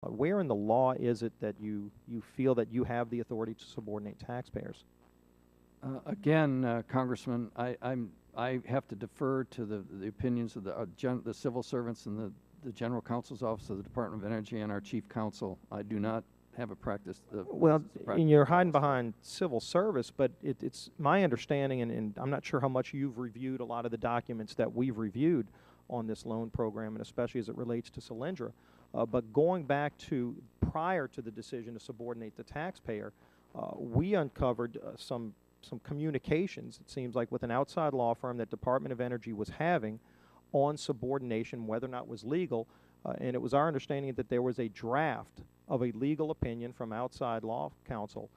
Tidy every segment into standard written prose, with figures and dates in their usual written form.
Where in the law is it that you feel that you have the authority to subordinate taxpayers? Again, Congressman, I have to defer to the opinions of the civil servants and the General Counsel's Office of the Department of Energy and our Chief Counsel. I do not have a practice. Well, and you're hiding behind civil service, but it's my understanding, and I'm not sure how much you've reviewed a lot of the documents that we've reviewed on this loan program, and especially as it relates to Solyndra. But going back to prior to the decision to subordinate the taxpayer, we uncovered some communications, it seems like, with an outside law firm that Department of Energy was having on subordination, whether or not it was legal. And it was our understanding that there was a draft of a legal opinion from outside law counsel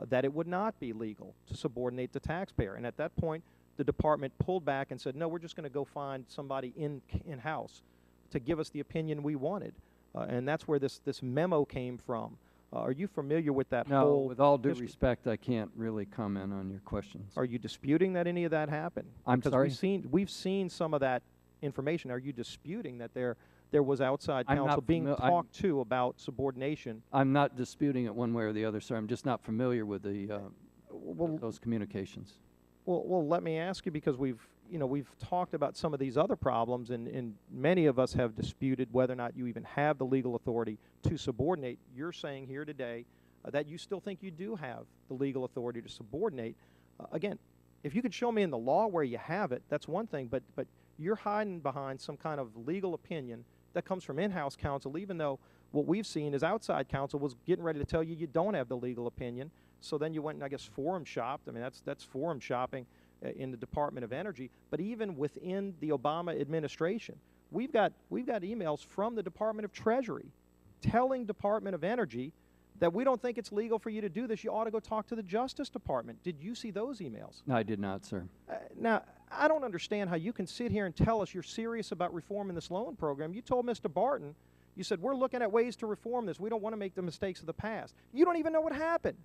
that it would not be legal to subordinate the taxpayer. And at that point, the department pulled back and said, no, we're just going to go find somebody in-house to give us the opinion we wanted. And that's where this memo came from. Are you familiar with that whole? No, with all due respect, I can't really comment on your questions. Are you disputing that any of that happened? I'm sorry? We've seen some of that information. Are you disputing that there was outside counsel being talked to about subordination? I'm not disputing it one way or the other, sir. I'm just not familiar with those communications. Well, let me ask you, because we've talked about some of these other problems, and many of us have disputed whether or not you even have the legal authority to subordinate. You're saying here today that you still think you do have the legal authority to subordinate. Again, if you could show me in the law where you have it, that's one thing, but you're hiding behind some kind of legal opinion that comes from in-house counsel, even though what we've seen is outside counsel was getting ready to tell you you don't have the legal opinion. So then you went and, I guess, forum shopped. I mean, that's forum shopping in the Department of Energy. But even within the Obama administration, we've got emails from the Department of Treasury telling Department of Energy that we don't think it's legal for you to do this. You ought to go talk to the Justice Department. Did you see those emails? No, I did not, sir. Now, I don't understand how you can sit here and tell us you're serious about reforming this loan program. You told Mr. Barton, you said, we're looking at ways to reform this. We don't want to make the mistakes of the past. You don't even know what happened.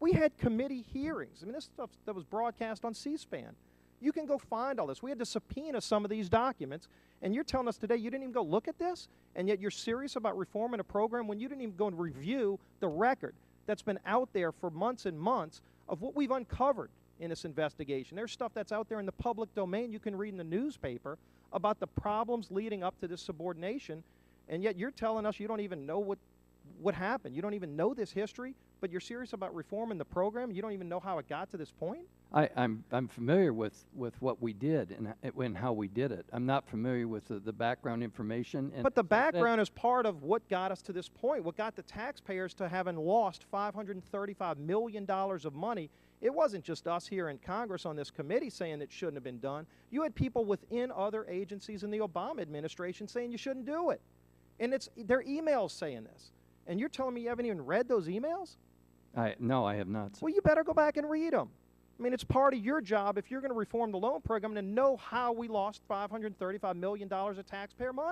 We had committee hearings. I mean, this stuff that was broadcast on C-SPAN. You can go find all this. We had to subpoena some of these documents, and you're telling us today you didn't even go look at this, and yet you're serious about reforming a program when you didn't even go and review the record that's been out there for months and months of what we've uncovered in this investigation. There's stuff that's out there in the public domain you can read in the newspaper about the problems leading up to this subordination, and yet you're telling us you don't even know what happened. You don't even know this history, but you're serious about reforming the program. You don't even know how it got to this point? I'm familiar with what we did and how we did it. I'm not familiar with the background information. But the background is part of what got us to this point, what got the taxpayers to having lost $535 million of money. It wasn't just us here in Congress on this committee saying it shouldn't have been done. You had people within other agencies in the Obama administration saying you shouldn't do it. And their emails saying this. And you're telling me you haven't even read those emails? No, I have not, sir. Well, you better go back and read them. I mean, it's part of your job, if you're going to reform the loan program, to know how we lost $535 million of taxpayer money.